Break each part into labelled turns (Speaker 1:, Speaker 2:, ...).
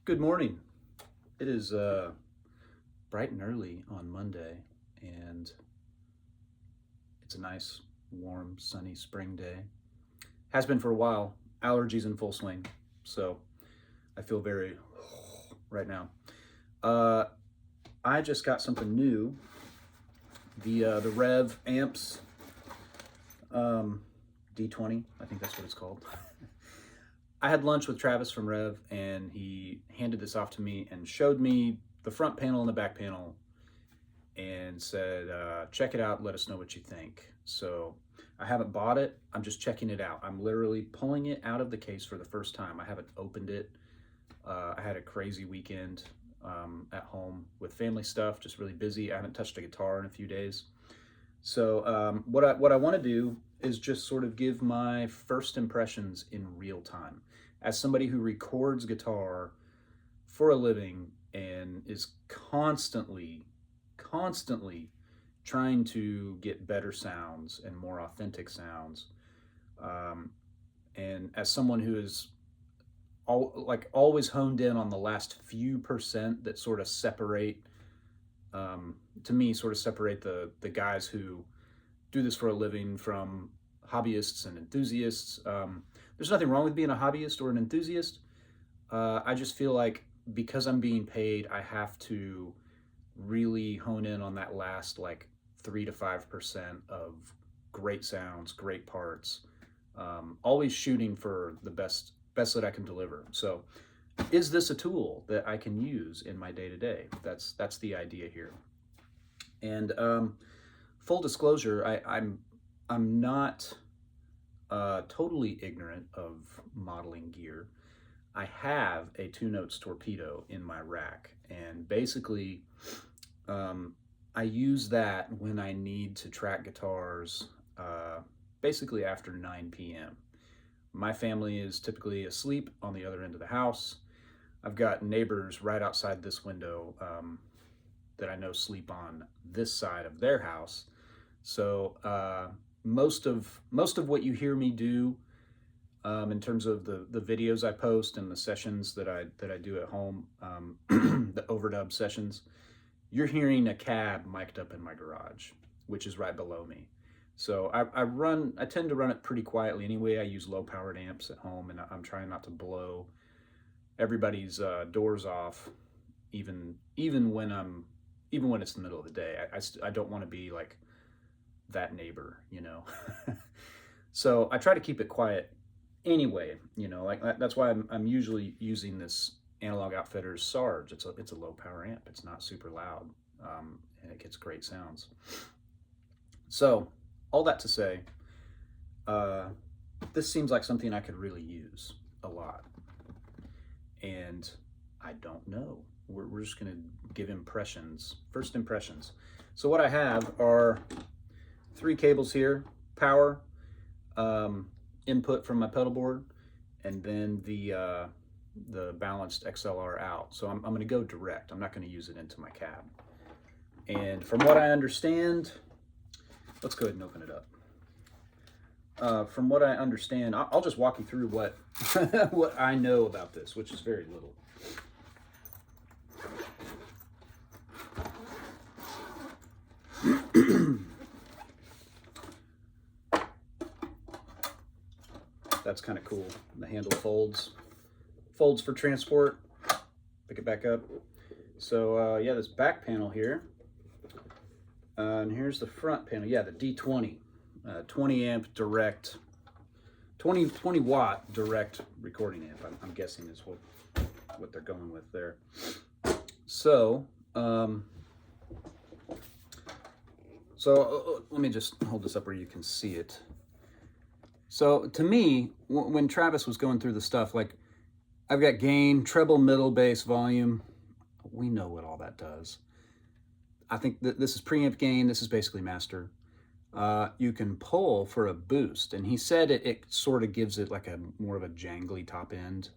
Speaker 1: Good morning. It is bright and early on Monday, and it's a nice, warm, sunny spring day. Has been for a while. Allergies in full swing, so I feel very right now. Uh, I just got something new. The Revv amps, D20. I think that's what it's called. I had lunch with Travis from Revv, and he handed this off to me and showed me the front panel and the back panel and said, check it out, let us know what you think. So I haven't bought it, I'm just checking it out. I'm literally pulling it out of the case for the first time. I haven't opened it. I had a crazy weekend at home with family stuff, just really busy. I haven't touched a guitar in a few days. So what I want to do is just sort of give my first impressions in real time. As somebody who records guitar for a living and is constantly trying to get better sounds and more authentic sounds, and as someone who is always honed in on the last few percent that sort of separate, to me, sort of separate the guys who do this for a living from hobbyists and enthusiasts. There's nothing wrong with being a hobbyist or an enthusiast. I just feel like because I'm being paid, I have to really hone in on that last like 3 to 5% of great sounds, great parts. Always shooting for the best that I can deliver. So, is this a tool that I can use in my day to day? That's the idea here. And full disclosure, I'm not totally ignorant of modeling gear. I have a 2 notes torpedo in my rack, and basically I use that when I need to track guitars, basically after 9 p.m. My family is typically asleep on the other end of the house. I've got neighbors right outside this window that I know sleep on this side of their house. So most of what you hear me do in terms of the videos I post and the sessions that I do at home, the overdub sessions, you're hearing a cab mic'd up in my garage, which is right below me. So I tend to run it pretty quietly anyway. I use low powered amps at home, and I'm trying not to blow everybody's doors off, even when it's the middle of the day. I don't want to be like that neighbor, you know. So I try to keep it quiet anyway, you know. Like that's why I'm usually using this Analog Outfitters Sarge. It's a low power amp. It's not super loud, and it gets great sounds. So all that to say, this seems like something I could really use a lot, and I don't know. We're just gonna give first impressions. So what I have are 3 cables here: power, input from my pedal board, and then the balanced XLR out. So I'm going to go direct. I'm not going to use it into my cab. And from what I understand, let's go ahead and open it up. From what I understand, I'll just walk you through what what I know about this, which is very little. That's kind of cool. The handle folds for transport. Pick it back up. So yeah, this back panel here, and here's the front panel. Yeah, the D20, 20 amp direct, 20 watt direct recording amp. I'm guessing is what they're going with there. So let me just hold this up where you can see it. So to me, when Travis was going through the stuff, like I've got gain, treble, middle, bass, volume. We know what all that does. I think that this is preamp gain. This is basically master. You can pull for a boost, and he said it sort of gives it like a more of a jangly top end,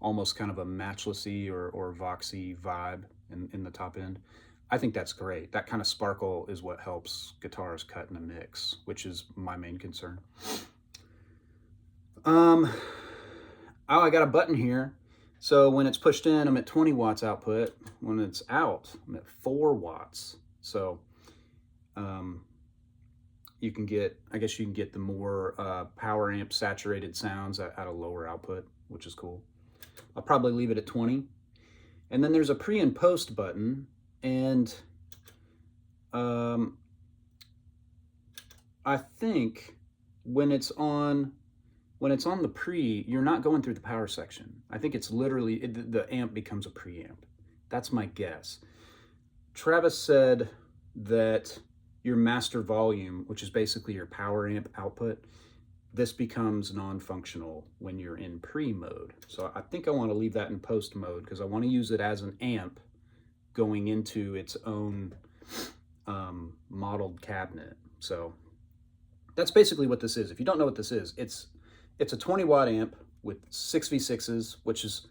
Speaker 1: almost kind of a matchlessy or voxy vibe in the top end. I think that's great. That kind of sparkle is what helps guitars cut in a mix, which is my main concern. Oh, I got a button here So when it's pushed in, I'm at 20 watts output. When it's out, I'm at 4 watts. So you can get, I guess you can get the more power amp saturated sounds at a lower output, which is cool. I'll probably leave it at 20. And then there's a pre and post button, and I think when it's on the pre, you're not going through the power section. I think it's literally, the amp becomes a preamp. That's my guess. Travis said that your master volume, which is basically your power amp output, this becomes non-functional when you're in pre mode. So I think I want to leave that in post mode because I want to use it as an amp going into its own modeled cabinet. So that's basically what this is. If you don't know what this is, it's a 20 watt amp with 6v6s, which is,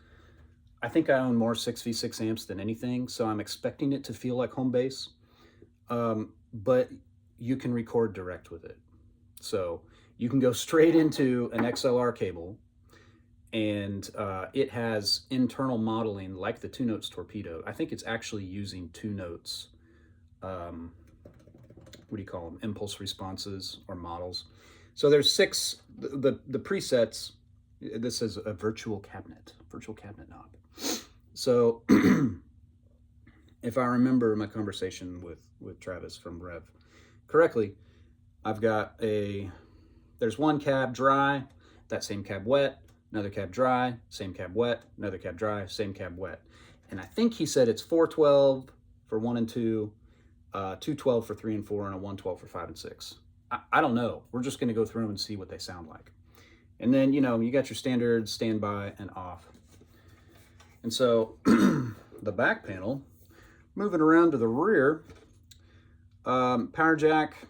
Speaker 1: I think I own more 6v6 amps than anything, so I'm expecting it to feel like home bass. But you can record direct with it. So you can go straight into an XLR cable, and it has internal modeling like the 2 Notes Torpedo. I think it's actually using 2 Notes, what do you call them? Impulse responses or models. So there's 6, the presets. This is a virtual cabinet knob. So if I remember my conversation with Travis from Revv correctly, I've got there's one cab dry, that same cab wet, another cab dry, same cab wet, another cab dry, same cab wet. And I think he said it's 412 for 1 and 2, 212 for 3 and 4, and a 112 for 5 and 6. I don't know. We're just going to go through and see what they sound like. And then, you got your standard standby and off. And so the back panel, moving around to the rear, power jack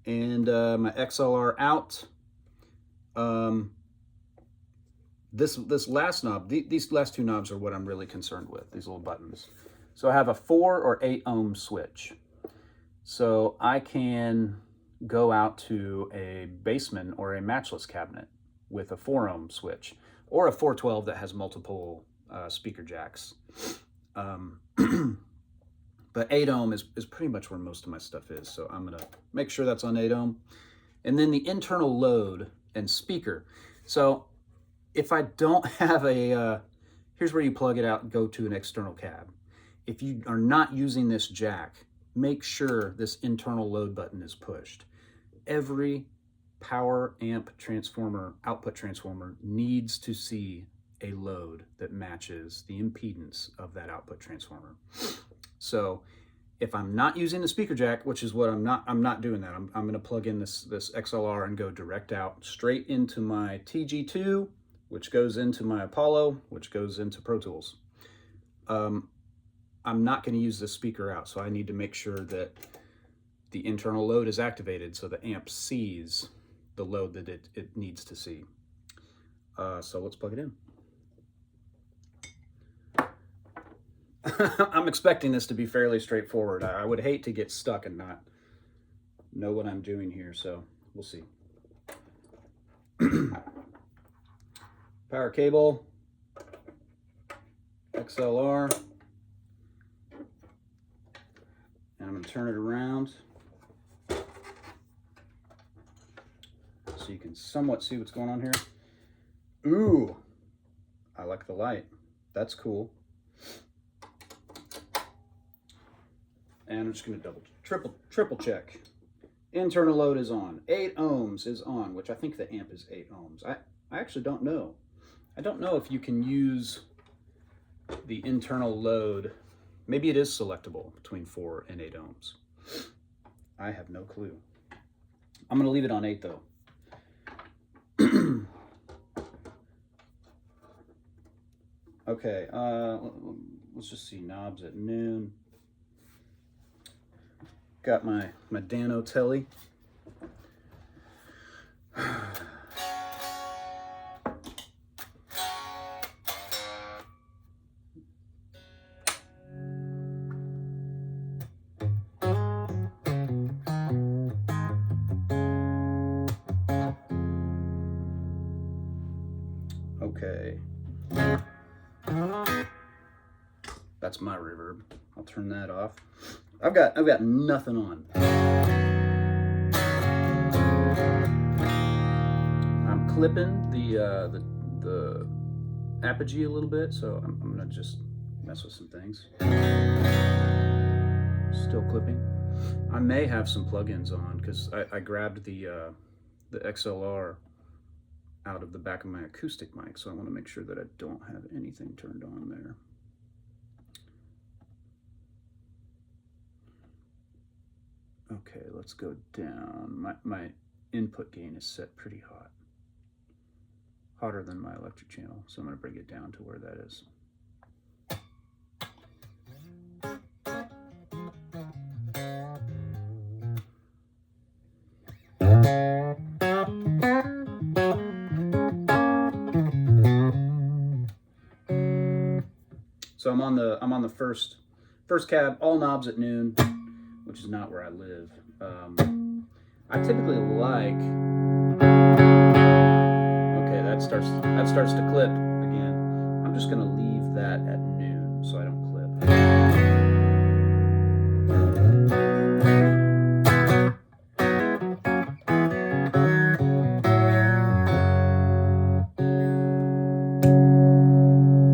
Speaker 1: and my XLR out. This last knob, these last 2 knobs are what I'm really concerned with, these little buttons. So I have a 4 or 8 ohm switch. So I can go out to a Bassman or a matchless cabinet with a 4 ohm switch, or a 412 that has multiple speaker jacks. But 8 ohm is pretty much where most of my stuff is. So I'm gonna make sure that's on 8 ohm. And then the internal load and speaker. So if I don't have here's where you plug it out and go to an external cab. If you are not using this jack, make sure this internal load button is pushed. Every power amp transformer, output transformer, needs to see a load that matches the impedance of that output transformer. So if I'm not using the speaker jack, which is what I'm not doing that. I'm going to plug in this XLR and go direct out straight into my TG2, which goes into my Apollo, which goes into Pro Tools. I'm not going to use this speaker out, so I need to make sure that the internal load is activated so the amp sees the load that it needs to see. So let's plug it in. I'm expecting this to be fairly straightforward. I would hate to get stuck and not know what I'm doing here, so we'll see. Power cable, XLR, and I'm going to turn it around so you can somewhat see what's going on here. Ooh, I like the light. That's cool. And I'm just going to triple check. Internal load is on. 8 ohms is on, which I think the amp is 8 ohms. I actually don't know. I don't know if you can use the internal load. Maybe it is selectable between 4 and 8 ohms. I have no clue. I'm going to leave it on 8 though. Okay, let's just see, knobs at noon. Got my Dano telly. Okay. That's my reverb. I'll turn that off. I've got nothing on. I'm clipping the apogee a little bit, so I'm gonna just mess with some things. Still clipping. I may have some plugins on because I grabbed the XLR out of the back of my acoustic mic, so I want to make sure that I don't have anything turned on there. Okay, let's go down. My input gain is set pretty hot. Hotter than my electric channel, so I'm going to bring it down to where that is. So I'm on the first cab, all knobs at noon, which is not where I live. I typically like. Okay, that starts to clip again. I'm just gonna leave that at noon so I don't clip.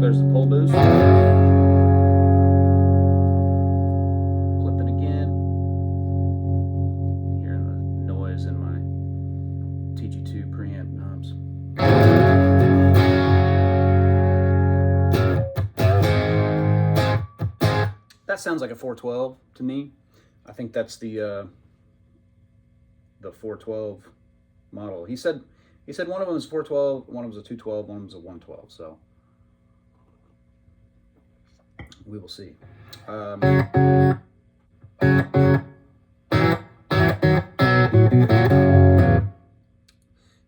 Speaker 1: There's the pull boost. Clipping again. Hearing the noise in my TG2 preamp knobs. That sounds like a 412 to me. I think that's the 412 model. He said one of them is 412, one of them is a 212, one of them is a 112. So we will see.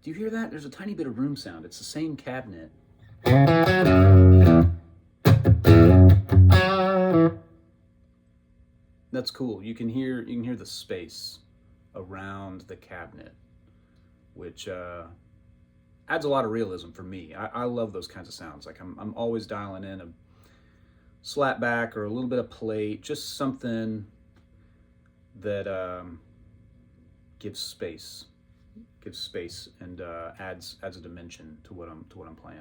Speaker 1: Do you hear that? There's a tiny bit of room sound. It's the same cabinet. That's cool. You can hear the space around the cabinet, which adds a lot of realism for me. I love those kinds of sounds. Like I'm always dialing in a slap back or a little bit of plate, just something that gives space and adds a dimension to what I'm playing.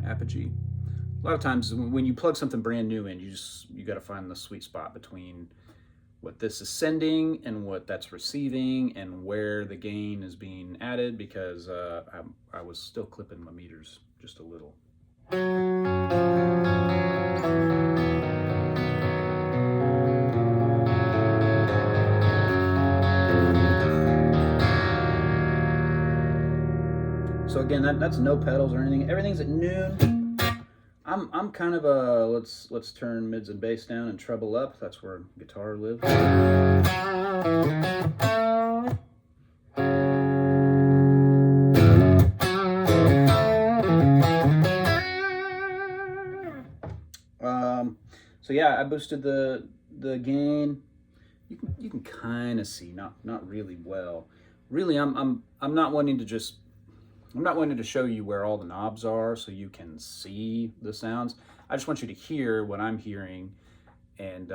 Speaker 1: Apogee. A lot of times when you plug something brand new in, you got to find the sweet spot between what this is sending and what that's receiving and where the gain is being added, because I was still clipping my meters just a little. So again, that's no pedals or anything. Everything's at noon. I'm kind of a let's turn mids and bass down and treble up. That's where guitar lives. So yeah, I boosted the gain. You can kind of see, not really well. Really, I'm not wanting to just. I'm not wanting to show you where all the knobs are so you can see the sounds. I just want you to hear what I'm hearing and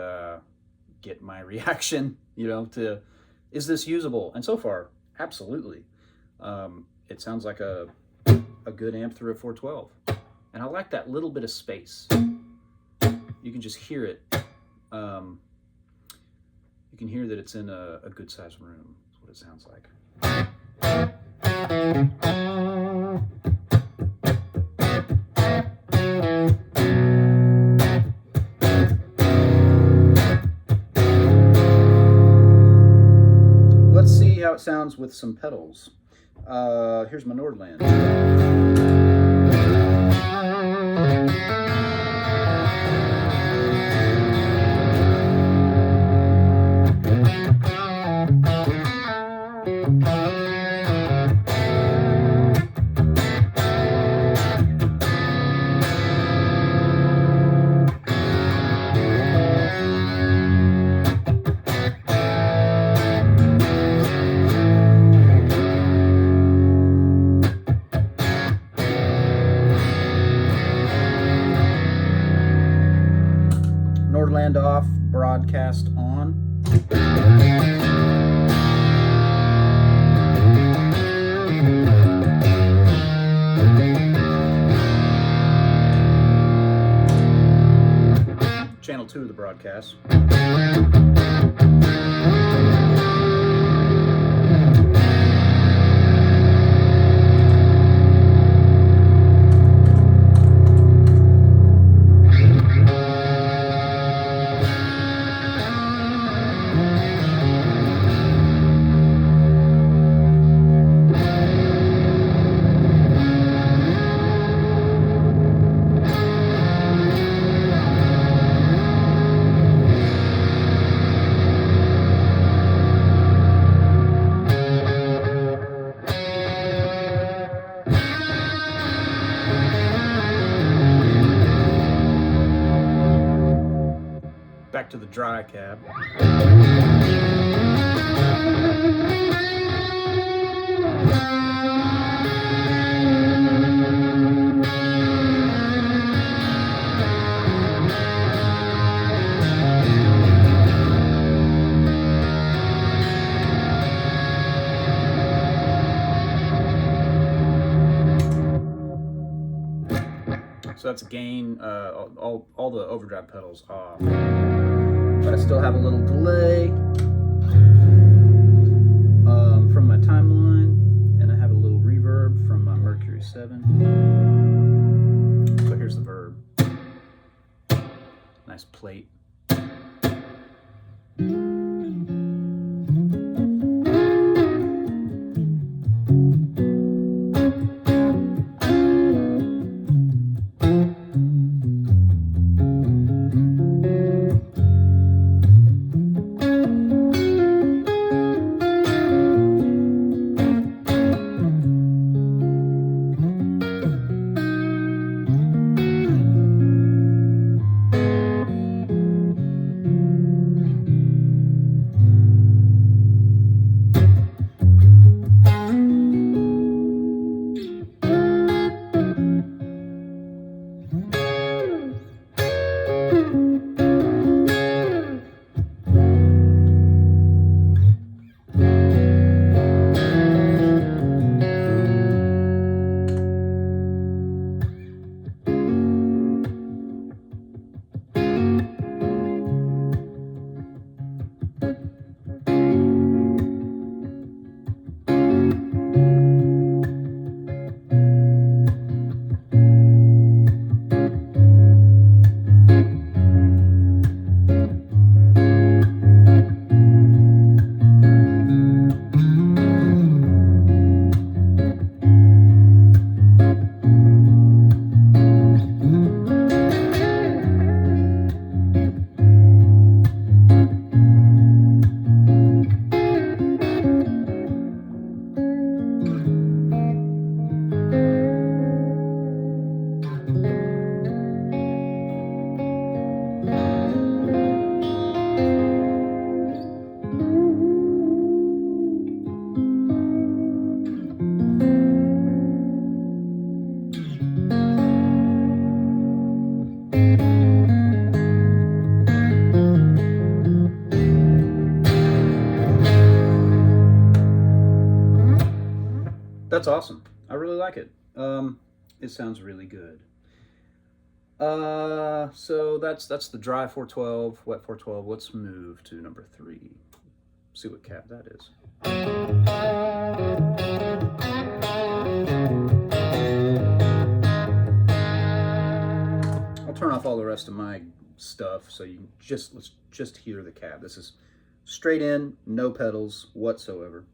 Speaker 1: get my reaction, to, is this usable? And so far, absolutely. It sounds like a good amp through a 412. And I like that little bit of space. You can just hear it. You can hear that it's in a good sized room. That's what it sounds like. Let's see how it sounds with some pedals. Here's my Nordland. Nordland off, broadcast on. Channel 2 of the broadcast. Back to the dry cab. So that's gain, all the overdrive pedals off. But I still have a little delay from my timeline, and I have a little reverb from my Mercury 7. So here's the verb. Nice plate. That's awesome. I really like it. It sounds really good. So that's the dry 412, wet 412. Let's move to number 3. See what cab that is. I'll turn off all the rest of my stuff so you can let's just hear the cab. This is straight in, no pedals whatsoever.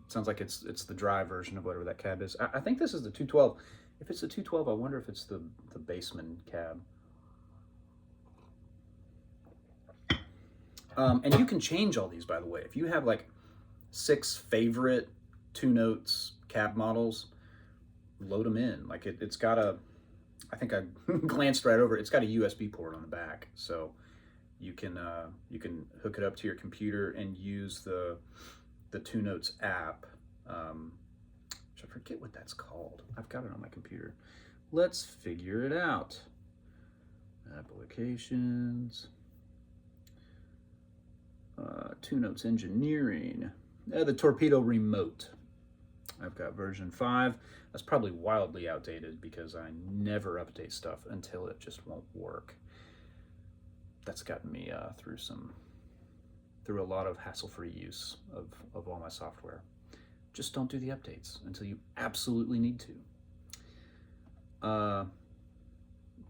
Speaker 1: Sounds like it's the dry version of whatever that cab is. I think this is the 212. If it's the 212, I wonder if it's the Bassman cab. And you can change all these, by the way. If you have like 6 favorite 2-notes cab models, load them in. Like it's got a, I think I glanced right over it. It's got a USB port on the back, so you can hook it up to your computer and use the 2-notes app. Which I forget what that's called. I've got it on my computer. Let's figure it out. Applications. 2 Notes Engineering. The Torpedo Remote. I've got version 5. That's probably wildly outdated because I never update stuff until it just won't work. That's gotten me through a lot of hassle-free use of all my software. Just don't do the updates until you absolutely need to.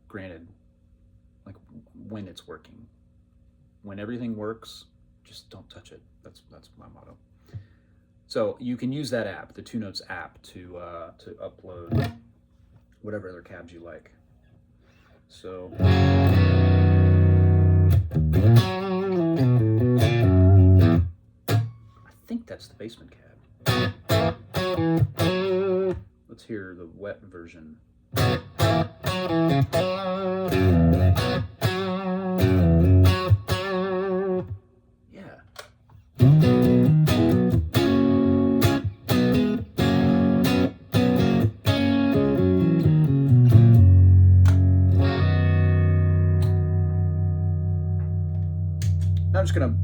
Speaker 1: Granted, like when it's working. When everything works, just don't touch it. That's my motto. So you can use that app, the 2 Notes app, to upload whatever other cabs you like. So I think that's the basement cab. Let's hear the wet version. I'm just gonna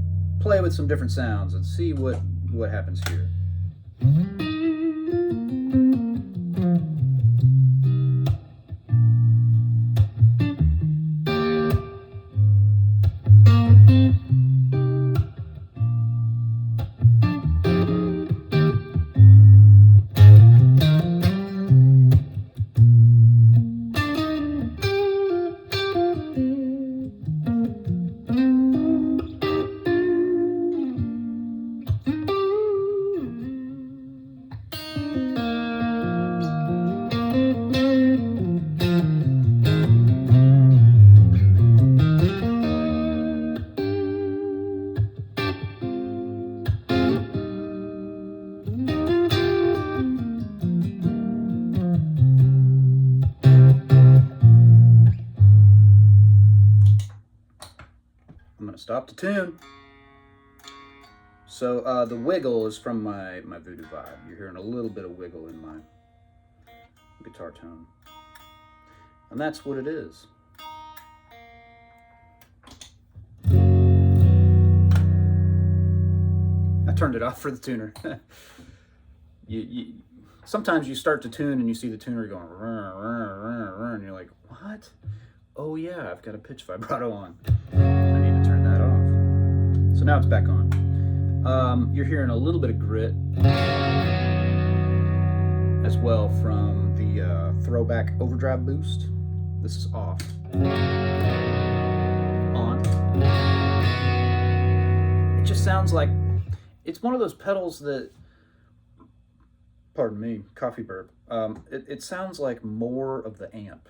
Speaker 1: play with some different sounds and see what happens here. Stop the tune. So the wiggle is from my Voodoo Vibe. You're hearing a little bit of wiggle in my guitar tone. And that's what it is. I turned it off for the tuner. Sometimes you start to tune and you see the tuner going and you're like, what? Oh yeah, I've got a pitch vibrato on. I need to turn that off. So now it's back on. You're hearing a little bit of grit as well from the throwback overdrive boost. This is off. On. It just sounds like it's one of those pedals that, pardon me, coffee burp. It sounds like more of the amp,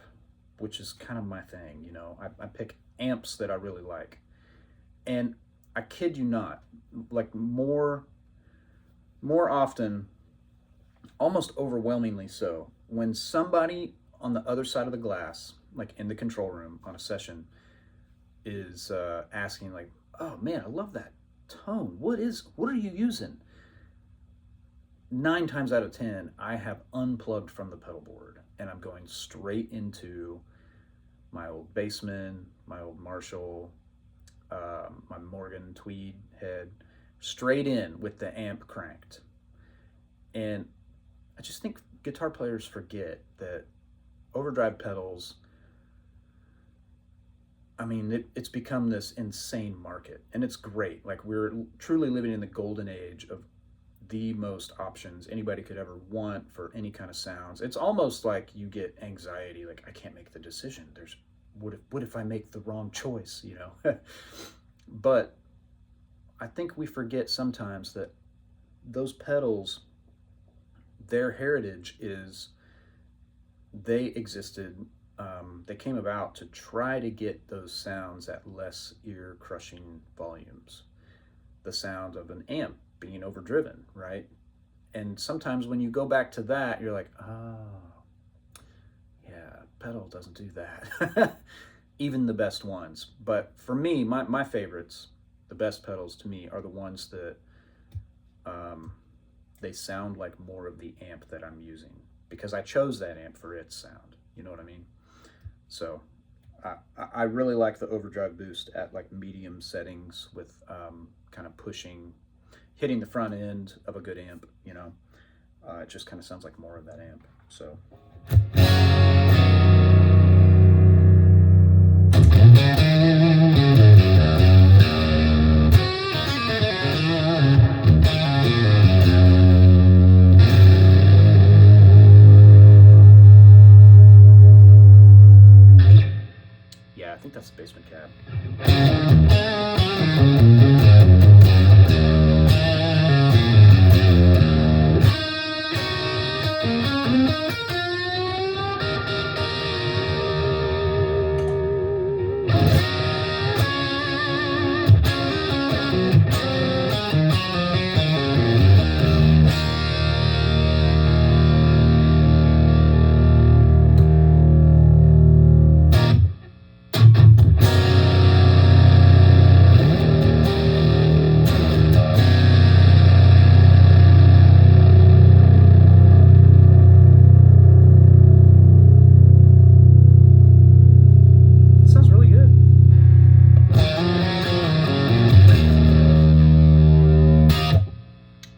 Speaker 1: which is kind of my thing, you know. I pick amps that I really like. And I kid you not, like more often, almost overwhelmingly so, when somebody on the other side of the glass, like in the control room on a session, is asking like, oh man, I love that tone. What are you using? 9 times out of 10, I have unplugged from the pedal board and I'm going straight into my old Bassman, my old Marshall, my Morgan Tweed head, straight in with the amp cranked. And I just think guitar players forget that overdrive pedals, I mean, it's become this insane market, and it's great. Like, we're truly living in the golden age of the most options anybody could ever want for any kind of sounds. It's almost like you get anxiety, like, I can't make the decision. What if I make the wrong choice, you know? But I think we forget sometimes that those pedals, their heritage is they existed, they came about to try to get those sounds at less ear-crushing volumes. The sound of an amp being overdriven, right? And sometimes when you go back to that, you're like, oh, yeah, pedal doesn't do that. Even the best ones. But for me, my favorites, the best pedals to me, are the ones that they sound like more of the amp that I'm using, because I chose that amp for its sound. You know what I mean? So I really like the overdrive boost at like medium settings with kind of hitting the front end of a good amp, you know. It just kind of sounds like more of that amp. So. Yeah, I think that's the basement cab.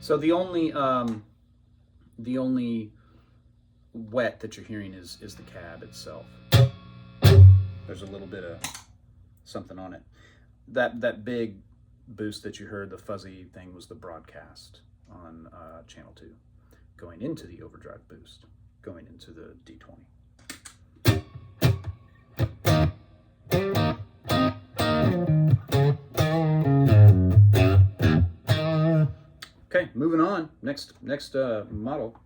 Speaker 1: So the only wet that you're hearing is the cab itself. There's a little bit of something on it. That big boost that you heard, the fuzzy thing, was the broadcast on channel 2, going into the overdrive boost, going into the D20. Okay, moving on. Next model.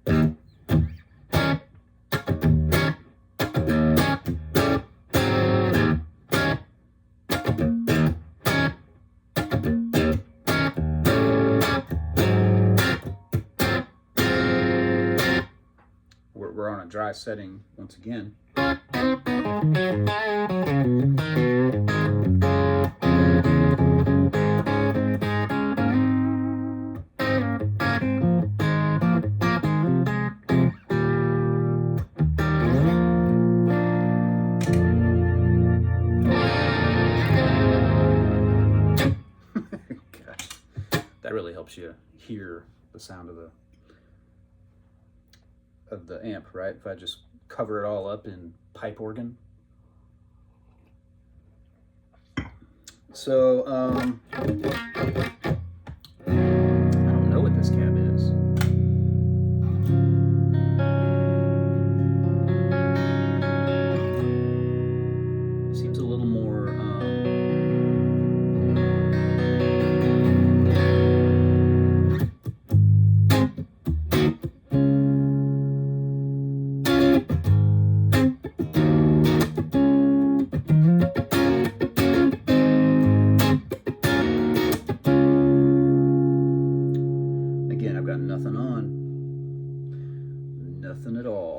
Speaker 1: We're on a dry setting once again. That really helps you hear the sound of the amp, right? If I just cover it all up in pipe organ. So I don't know what this cab is. It seems a little more nothing at all.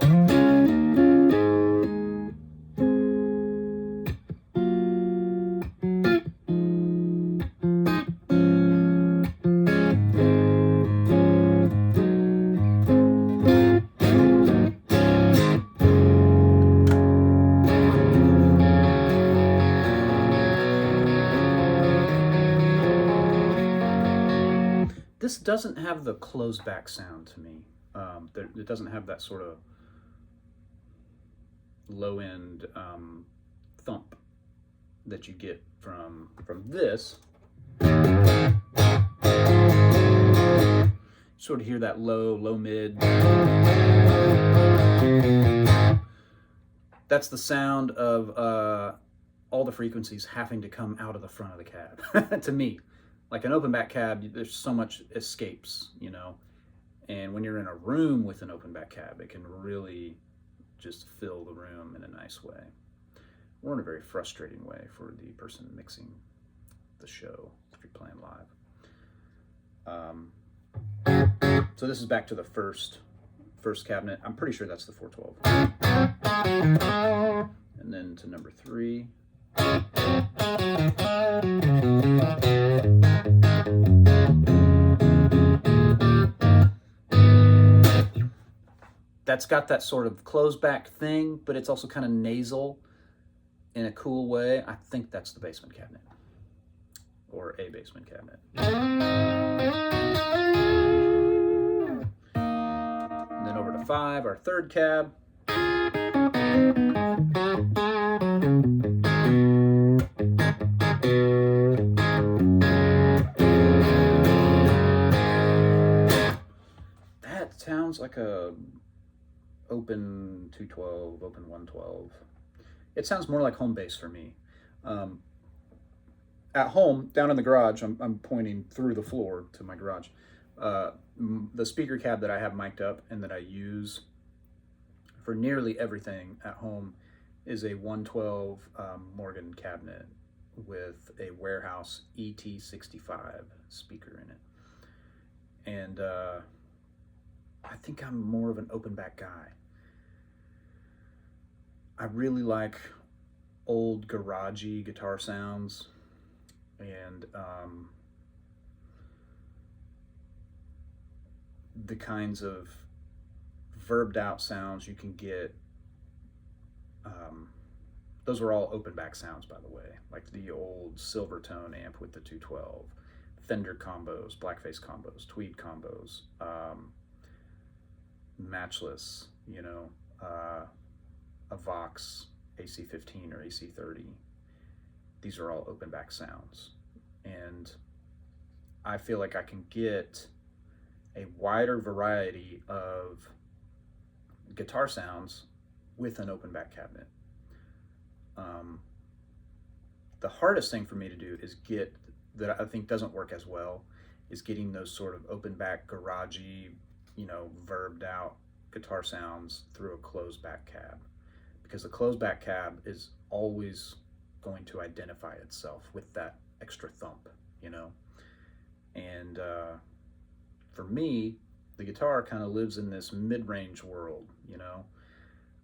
Speaker 1: This doesn't have the closed back sound to me. It doesn't have that sort of low end thump that you get from this. Sort of hear that low mid. That's the sound of all the frequencies having to come out of the front of the cab to me. Like an open back cab, there's so much escapes, you know, and when you're in a room with an open back cab, it can really just fill the room in a nice way, or in a very frustrating way for the person mixing the show if you're playing live. So this is back to the first cabinet. I'm pretty sure that's the 412. And then to number 3. That's got that sort of closed back thing, but it's also kind of nasal. in a cool way, I think that's the basement cabinet, or a basement cabinet. And then over to 5, our third cab. That sounds like a open 212, open 112. It sounds more like home bass for me. At home, down in the garage, I'm pointing through the floor to my garage. The speaker cab that I have mic'd up and that I use for nearly everything at home is a 112 Morgan cabinet with a Warehouse ET65 speaker in it. And I think I'm more of an open back guy. I really like old garagey guitar sounds, and the kinds of verbed out sounds you can get. Those were all open back sounds, by the way, like the old Silvertone amp with the 212, Fender combos, blackface combos, tweed combos, matchless, a Vox AC15 or AC30. These are all open back sounds, and I feel like I can get a wider variety of guitar sounds with an open back cabinet. The hardest thing for me to do is get, that I think doesn't work as well, is getting those sort of open back garagey, verbed out guitar sounds through a closed back cab, because the closed back cab is always going to identify itself with that extra thump, and for me, the guitar kind of lives in this mid-range world.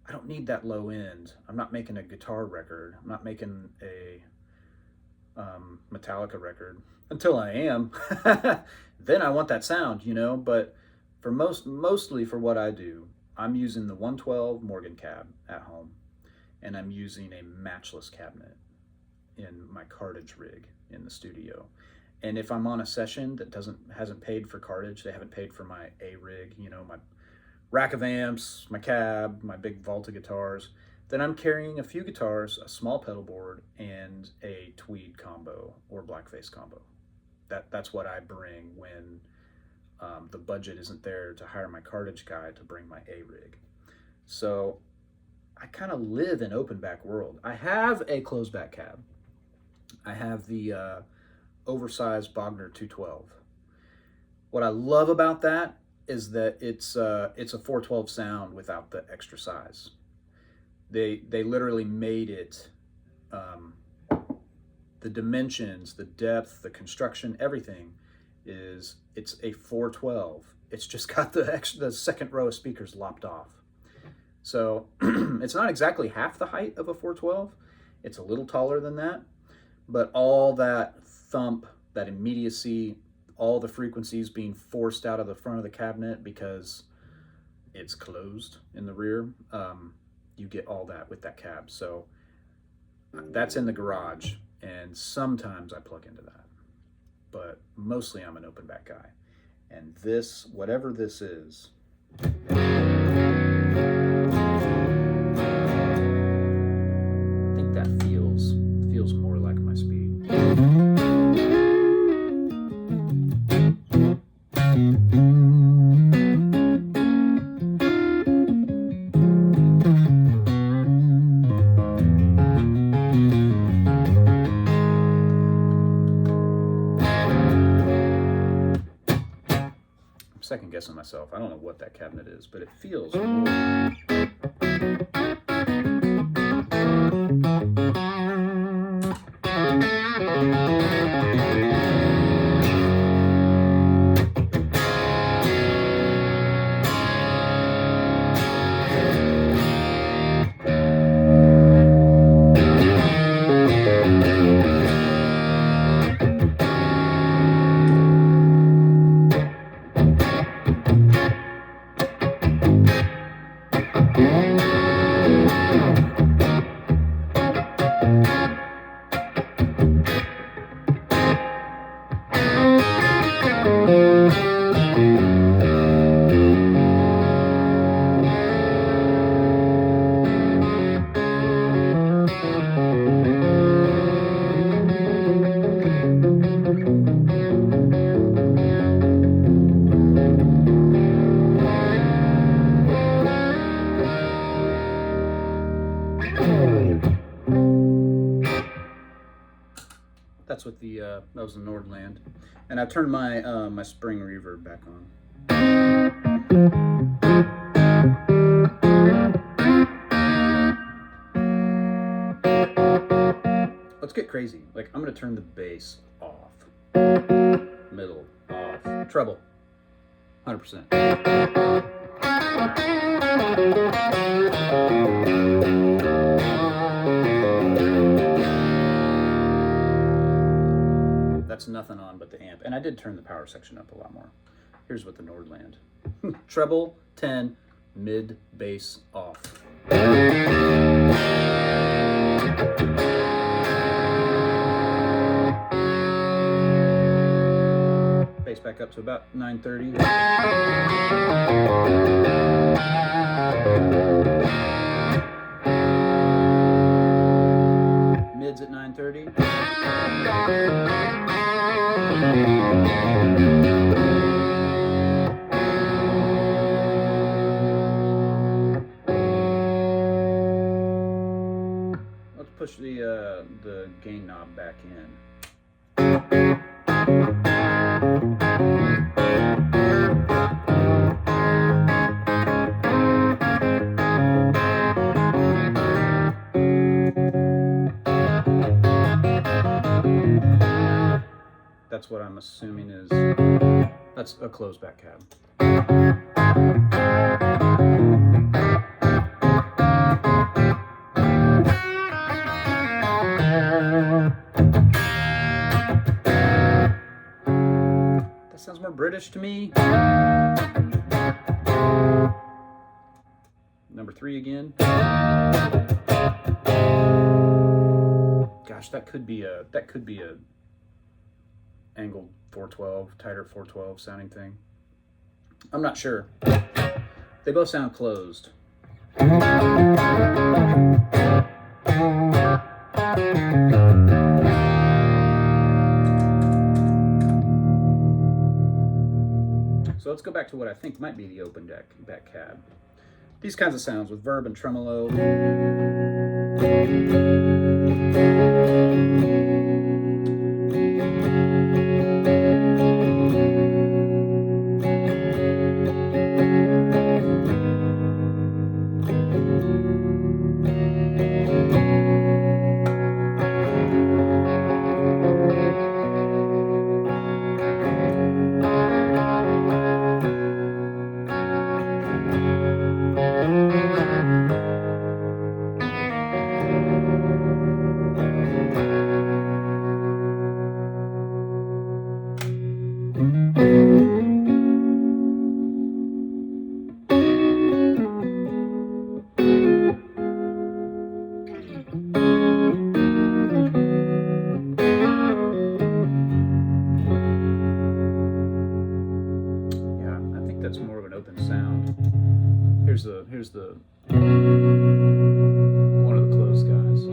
Speaker 1: I don't need that low end. I'm not making a guitar record. I'm not making a Metallica record, until I am. Then I want that sound, but for mostly for what I do, I'm using the 112 Morgan cab at home, and I'm using a matchless cabinet in my cartage rig in the studio. And if I'm on a session that hasn't paid for cartage, they haven't paid for my A rig, my rack of amps, my cab, my big Volta guitars, then I'm carrying a few guitars, a small pedal board, and a tweed combo or blackface combo. That's what I bring when the budget isn't there to hire my cartage guy to bring my A rig. So I kind of live in open back world. I have a closed back cab. I have the oversized Bogner 212. What I love about that is that it's a 412 sound without the extra size. They literally made it, the dimensions, the depth, the construction, everything it's a 412. It's just got the second row of speakers lopped off. So it's not exactly half the height of a 412. It's a little taller than that, but all that thump, that immediacy, all the frequencies being forced out of the front of the cabinet because it's closed in the rear, you get all that with that cab. So that's in the garage, and sometimes I plug into that, but mostly I'm an open back guy. And this, whatever this is, I think that feels more like my speed. Second guessing myself. I don't know what that cabinet is, but it feels more. That's what the that was the Nordland, and I turned my my spring reverb back on. Let's get crazy. Like, I'm gonna turn the bass off, middle off, treble, 100%. That's nothing on but the amp. And I did turn the power section up a lot more. Here's what the Nordland. Treble, 10, mid, bass, off. Bass back up to about 930. Mids at 930. Let's push the gain knob back in. That's what I'm assuming is, that's a closed back cab. That sounds more British to me. Number 3 again. Gosh, that could be a angled 412, tighter 412 sounding thing. I'm not sure. They both sound closed. So let's go back to what I think might be the open back cab. These kinds of sounds with verb and tremolo. That's more of an open sound. Here's the one of the closed guys.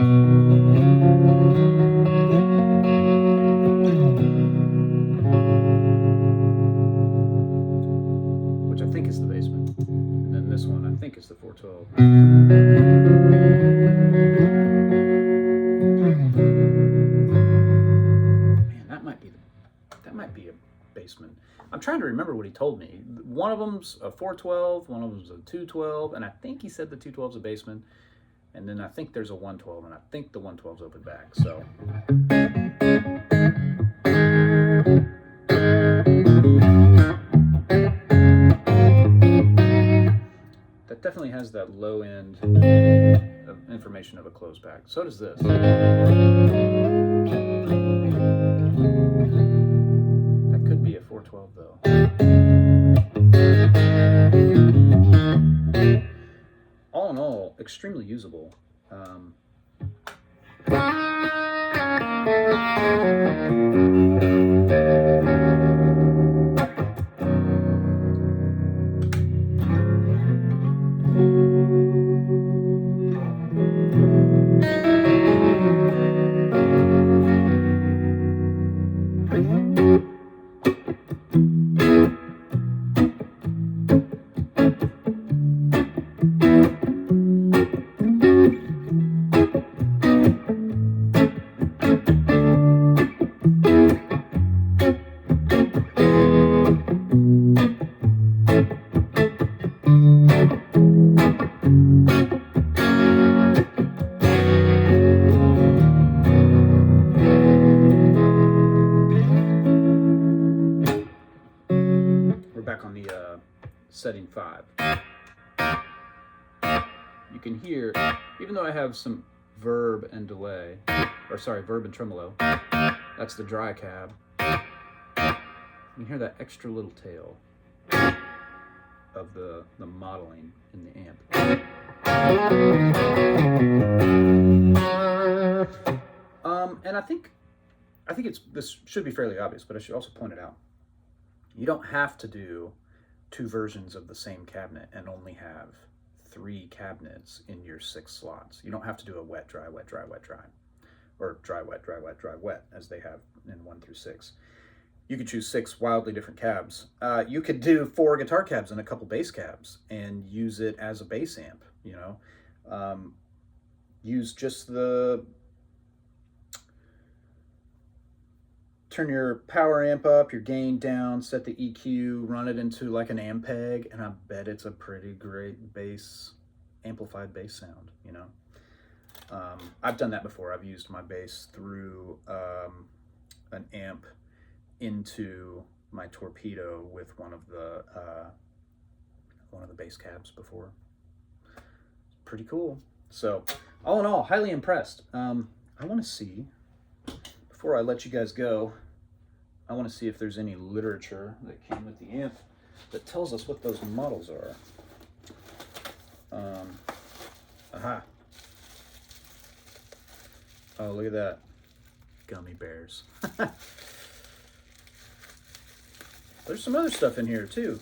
Speaker 1: Which I think is the basement. And then this one I think is the 412. Man, that might be a basement. I'm trying to remember what he told me. One of them's a 412, one of them's a 212, and I think he said the 212's a basement, and then I think there's a 112, and I think the 112's open back, so. That definitely has that low end of information of a closed back. So does this. Could be a 412 though. All in all, extremely usable. back on the setting 5. You can hear, even though I have some verb and delay, or sorry, verb and tremolo, that's the dry cab. You can hear that extra little tail of the modeling in the amp. And I think this should be fairly obvious, but I should also point it out. You don't have to do 2 versions of the same cabinet and only have 3 cabinets in your 6 slots. You don't have to do a wet, dry, wet, dry, wet, dry, or dry, wet, dry, wet, dry, wet, as they have in 1 through 6. You could choose 6 wildly different cabs. You could do 4 guitar cabs and a couple bass cabs and use it as a bass amp, you know. Use just turn your power amp up, your gain down, set the EQ, run it into like an Ampeg, and I bet it's a pretty great bass, amplified bass sound, you know. I've done that before. I've used my bass through an amp into my Torpedo with one of the bass cabs before. Pretty cool. So, all in all, highly impressed. I want to see, before I let you guys go, I want to see if there's any literature that came with the amp that tells us what those models are. Aha. Oh, look at that. Gummy bears. There's some other stuff in here too.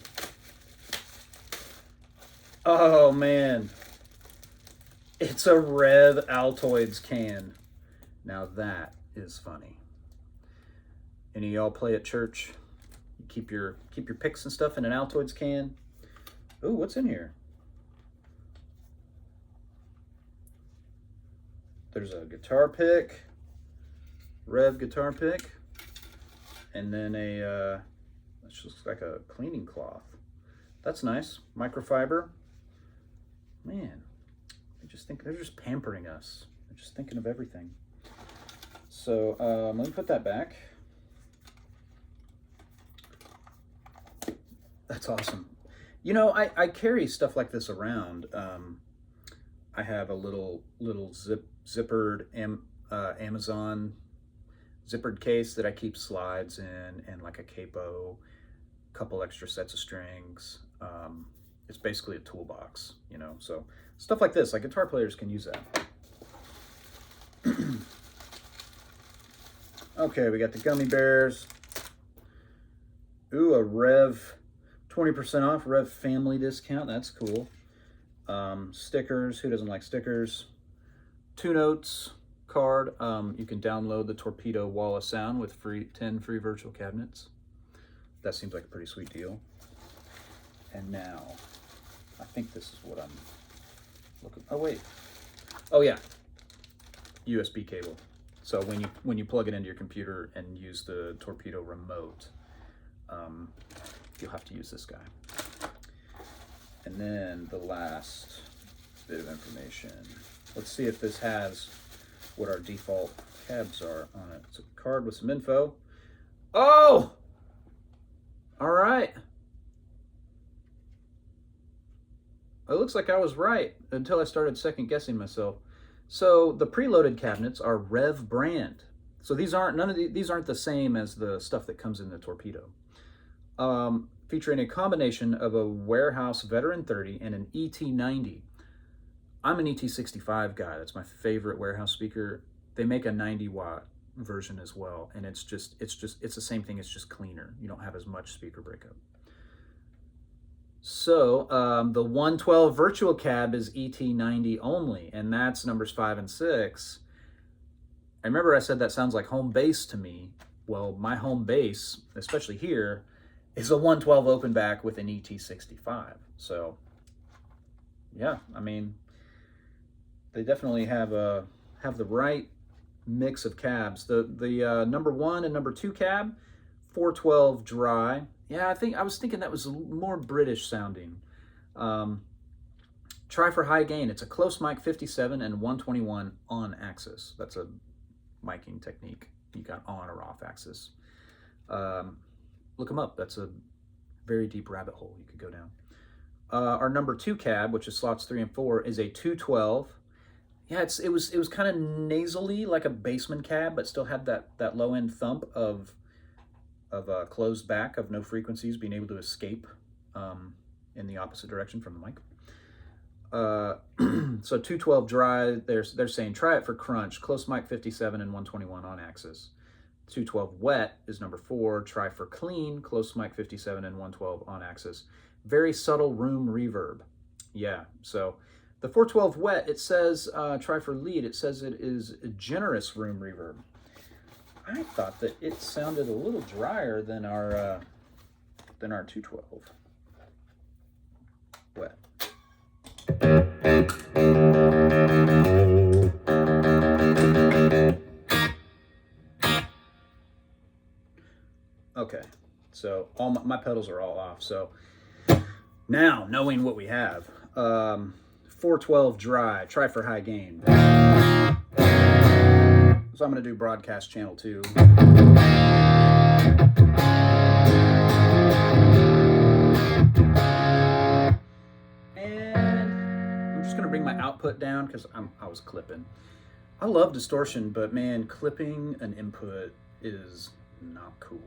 Speaker 1: Oh man. It's a Revv Altoids can. Now that is funny. Any of y'all play at church? You keep your picks and stuff in an Altoids can. Ooh, what's in here? There's a guitar pick, Revv guitar pick, and then a it's just like a cleaning cloth. That's nice. Microfiber. Man, they're just pampering us. They're just thinking of everything. So let me put that back. That's awesome. You know, I carry stuff like this around. I have a little zippered Amazon zippered case that I keep slides in, and like a capo, couple extra sets of strings. It's basically a toolbox, you know. So stuff like this, like guitar players can use that. Okay, we got the gummy bears. Ooh, a Revv 20% off, Revv family discount. That's cool. Stickers. Who doesn't like stickers? 2 notes card. You can download the Torpedo Wall of Sound with 10 free virtual cabinets. That seems like a pretty sweet deal. And now, I think this is what I'm looking. Oh wait. Oh yeah. USB cable. So when you plug it into your computer and use the Torpedo remote, you'll have to use this guy. And then the last bit of information. Let's see if this has what our default cabs are on it. It's a card with some info. Oh! All right. It looks like I was right until I started second guessing myself. So the preloaded cabinets are Revv brand. So these aren't the same as the stuff that comes in the Torpedo. Featuring a combination of a Warehouse Veteran 30 and an ET90. I'm an ET65 guy. That's my favorite Warehouse speaker. They make a 90-watt version as well, and it's the same thing. It's just cleaner. You don't have as much speaker breakup. So the 112 virtual cab is ET90 only, and that's numbers 5 and 6. I remember I said that sounds like home bass to me. Well, my home bass, especially here, is a 112 open back with an ET65. So yeah, I mean, they definitely have the right mix of cabs. The number 1 and number 2 cab, 412 dry. Yeah, I was thinking that was more British sounding. Try for high gain. It's a close mic 57 and 121 on axis. That's a miking technique. You got on or off axis. Look them up. That's a very deep rabbit hole you could go down. Our number 2 cab, which is slots 3 and 4, is a 212. Yeah, it was kind of nasally, like a basement cab, but still had that low end thump of a closed back, of no frequencies being able to escape in the opposite direction from the mic. So 212 dry, they're saying try it for crunch, close mic 57 and 121 on axis. 212 wet is number 4, try for clean, close mic 57 and 112 on axis. Very subtle room reverb. Yeah, so the 412 wet, it says try for lead, it says it is a generous room reverb. I thought that it sounded a little drier than our 212 wet. Okay, so all my pedals are all off. So now, knowing what we have, 412 dry, try for high gain. So I'm going to do broadcast channel 2. And I'm just going to bring my output down because I was clipping. I love distortion, but man, clipping an input is not cool.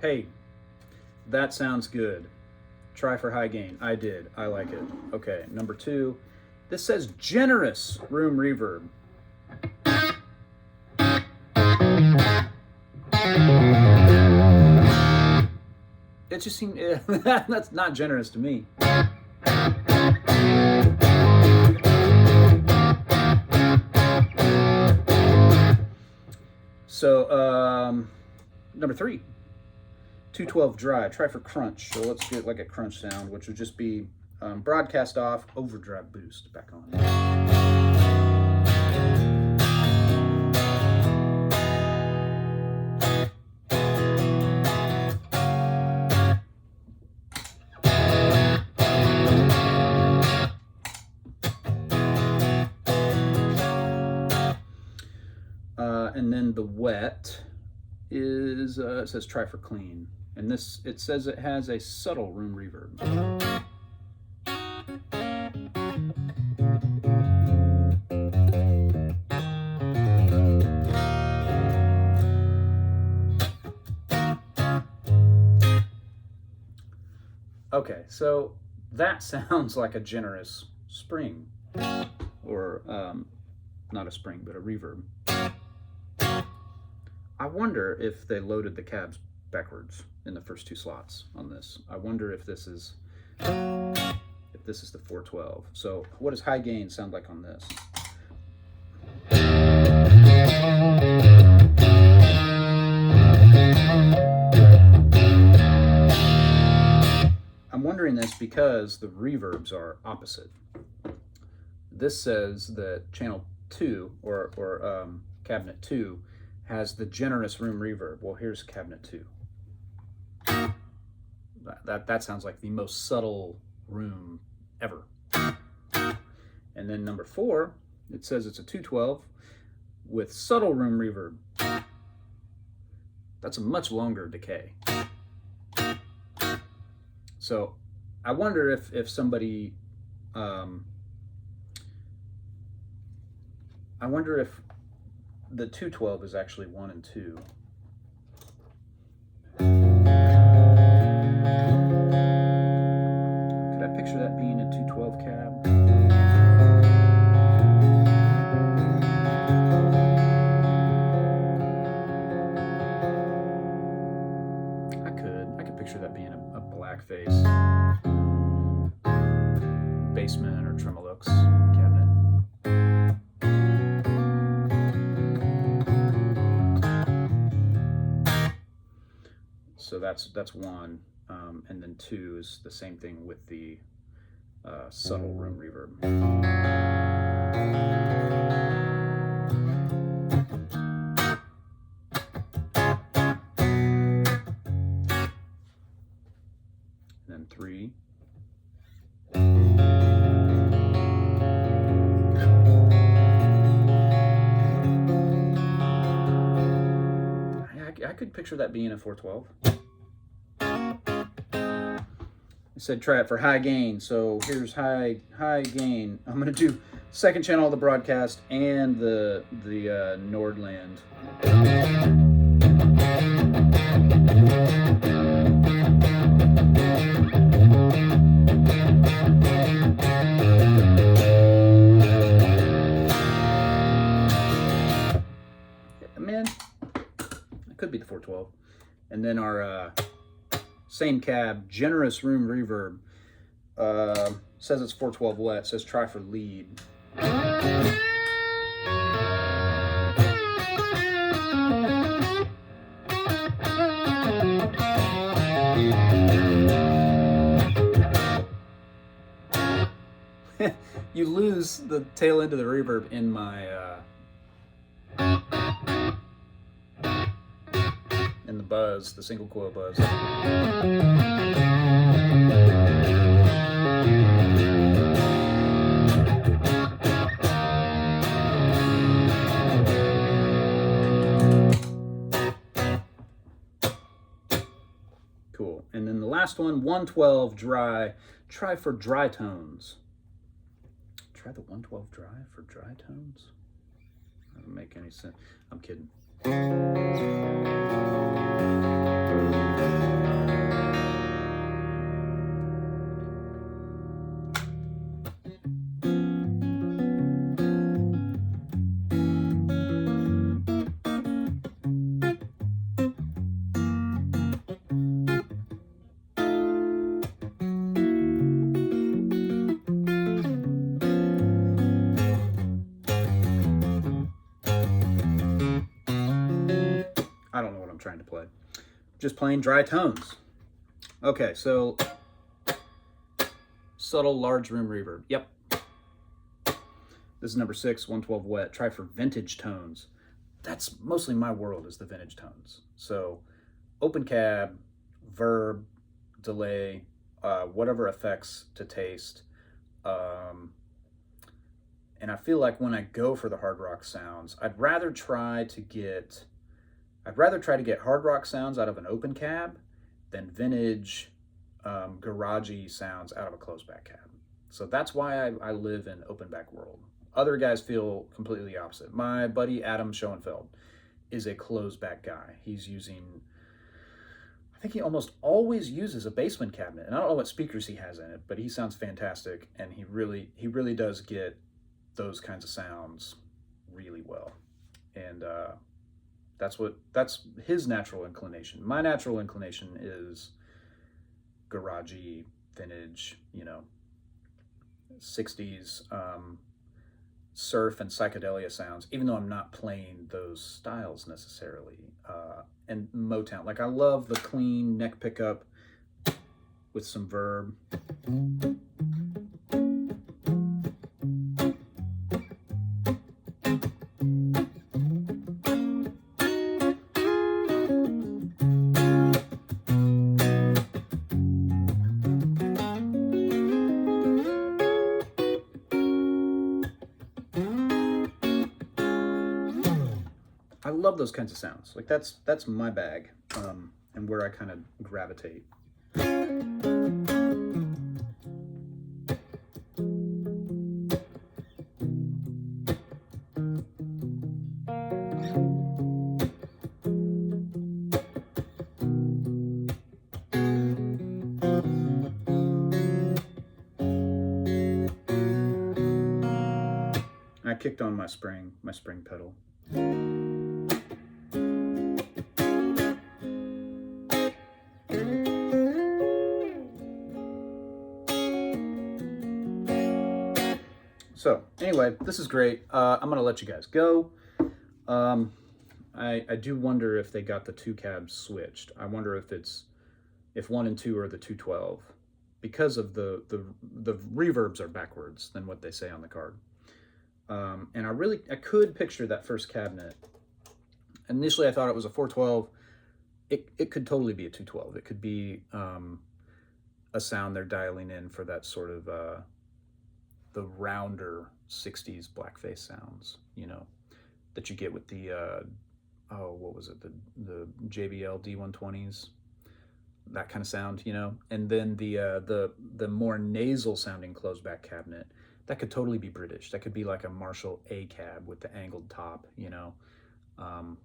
Speaker 1: Hey, that sounds good. Try for high gain. I did. I like it. Okay, number 2. This says generous room reverb. It just seemed that's not generous to me. So number 3. 212 dry, try for crunch. So let's get like a crunch sound, which would just be broadcast off, overdrive boost back on. And then the wet is, it says try for clean. And this, it says it has a subtle room reverb. Okay, so that sounds like a generous spring, or not a spring, but a reverb. I wonder if they loaded the cabs backwards in the first 2 slots on this. I wonder if this is the 412. So what does high gain sound like on this? I'm wondering this because the reverbs are opposite. This says that channel 2 or cabinet 2 has the generous room reverb. Well, here's cabinet 2. That sounds like the most subtle room ever. And then number 4, it says it's a 212 with subtle room reverb. That's a much longer decay. So I wonder if somebody, I wonder if the 212 is actually 1 and 2. Could I picture that being a 212 cab? I could picture that being a blackface basement or Tremolux cabinet. So that's 1, and then 2 is the same thing with the subtle room reverb. And then 3. could picture that being a 412. I said try it for high gain, so here's high gain. I'm gonna do second channel of the broadcast and the Nordland. Man, it could be the 412. And then our same cab, generous room reverb, says it's 412 wet, says try for lead. You lose the tail end of the reverb in my in the buzz, the single coil buzz. Cool. And then the last one, 112 dry. Try for dry tones. Try the 112 dry for dry tones? Doesn't make any sense. I'm kidding. I don't know what I'm trying to play. Just playing dry tones. Okay, so subtle large room reverb. Yep. This is number 6, 112 wet. Try for vintage tones. That's mostly my world, is the vintage tones. So open cab, verb, delay, whatever effects to taste. And I feel like when I go for the hard rock sounds, I'd rather try to get hard rock sounds out of an open cab than vintage, garagey sounds out of a closed back cab. So that's why I live in open back world. Other guys feel completely opposite. My buddy Adam Schoenfeld is a closed back guy. He's using, I think he almost always uses a basement cabinet. And I don't know what speakers he has in it, but he sounds fantastic. And he really does get those kinds of sounds really well. And, that's his natural inclination. My natural inclination is garagey, vintage, 60s surf and psychedelia sounds, even though I'm not playing those styles necessarily. And Motown. Like, I love the clean neck pickup with some verb. I love those kinds of sounds. Like that's my bag, and where I kind of gravitate. I kicked on my spring pedal. So anyway, this is great. I'm gonna let you guys go. I do wonder if they got the two cabs switched. I wonder if 1 and 2 are the 212, because of the reverbs are backwards than what they say on the card. And I could picture that first cabinet. Initially I thought it was a 412. It could totally be a 212. It could be a sound they're dialing in for that sort of the rounder 60s blackface sounds, that you get with the oh, what was it? The JBL D120s, that kind of sound, you know. And then the more nasal sounding closed back cabinet, that could totally be British. That could be like a Marshall A cab with the angled top, you know,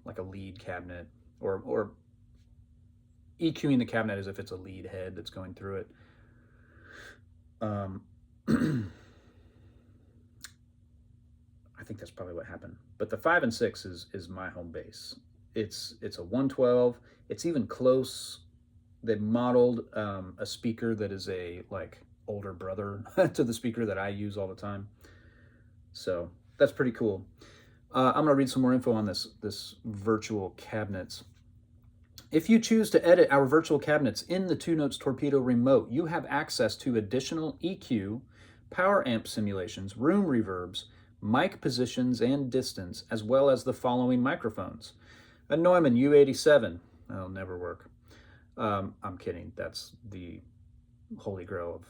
Speaker 1: like a lead cabinet, or EQing the cabinet as if it's a lead head that's going through it. Um, I think that's probably what happened. But the 5 and 6 is my home base. It's a 112. It's even close. They modeled a speaker that is a like older brother to the speaker that I use all the time. So that's pretty cool. I'm gonna read some more info on this virtual cabinets. If you choose to edit our virtual cabinets in the 2 Notes Torpedo Remote, you have access to additional EQ, power amp simulations, room reverbs, mic positions and distance, as well as the following microphones. A Neumann U87, that'll never work. I'm kidding, that's the holy grail of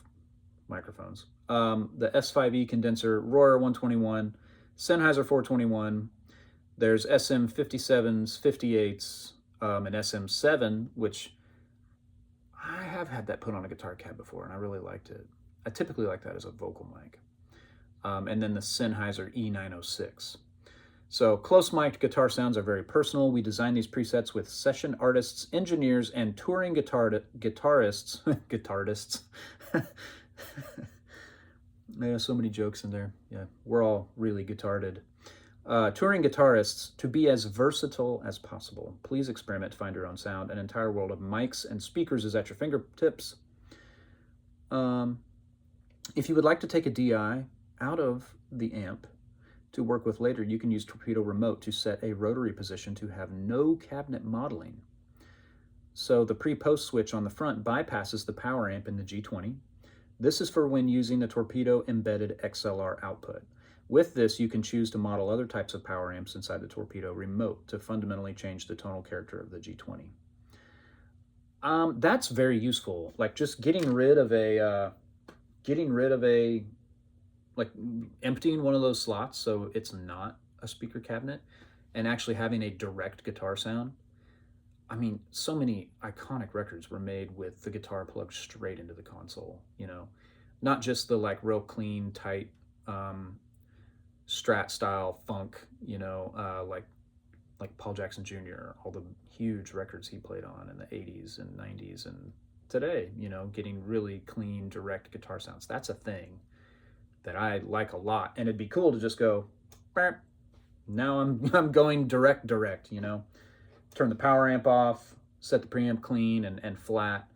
Speaker 1: microphones. The S5E condenser, Royer 121, Sennheiser 421, there's SM57s, 58s, an SM7, which I have had that put on a guitar cab before, and I really liked it. I typically like that as a vocal mic. And then the Sennheiser E906. So close mic'd guitar sounds are very personal. We design these presets with session artists, engineers, and touring guitarists. Guitarists. There's so many jokes in there. Yeah, we're all really guitarded. Touring guitarists to be as versatile as possible. Please experiment to find your own sound. An entire world of mics and speakers is at your fingertips. If you would like to take a DI out of the amp to work with later, you can use Torpedo Remote to set a rotary position to have no cabinet modeling. So the pre-post switch on the front bypasses the power amp in the G20. This is for when using the Torpedo embedded XLR output. With this, you can choose to model other types of power amps inside the Torpedo Remote to fundamentally change the tonal character of the G20. That's very useful. Like just getting rid of a, like emptying one of those slots so it's not a speaker cabinet and actually having a direct guitar sound. I mean, so many iconic records were made with the guitar plugged straight into the console, you know, not just the like real clean, tight, Strat style funk, you know, like Paul Jackson Jr., all the huge records he played on in the 80s and 90s and today, you know, getting really clean, direct guitar sounds. That's a thing that I like a lot. And it'd be cool to just go, now I'm going direct, you know, turn the power amp off, set the preamp clean and flat.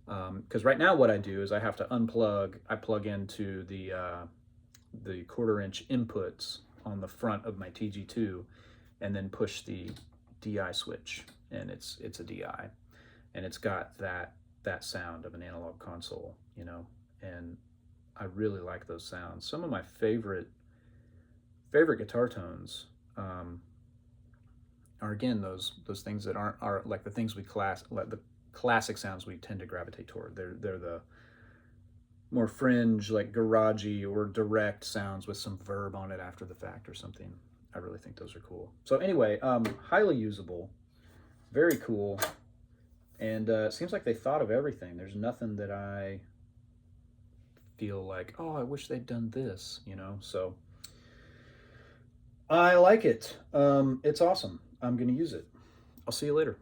Speaker 1: Because right now what I do is I have to unplug, I plug into the 1/4-inch inputs on the front of my TG2 and then push the DI switch, and it's a DI, and it's got that sound of an analog console, you know, and I really like those sounds. Some of my favorite guitar tones are again those things that are like the things like the classic sounds we tend to gravitate toward. They're the more fringe, like garagey or direct sounds with some verb on it after the fact or something. I really think those are cool. So anyway, highly usable, very cool, and it seems like they thought of everything. There's nothing that I feel like, oh, I wish they'd done this, you know? So I like it. It's awesome. I'm gonna use it. I'll see you later.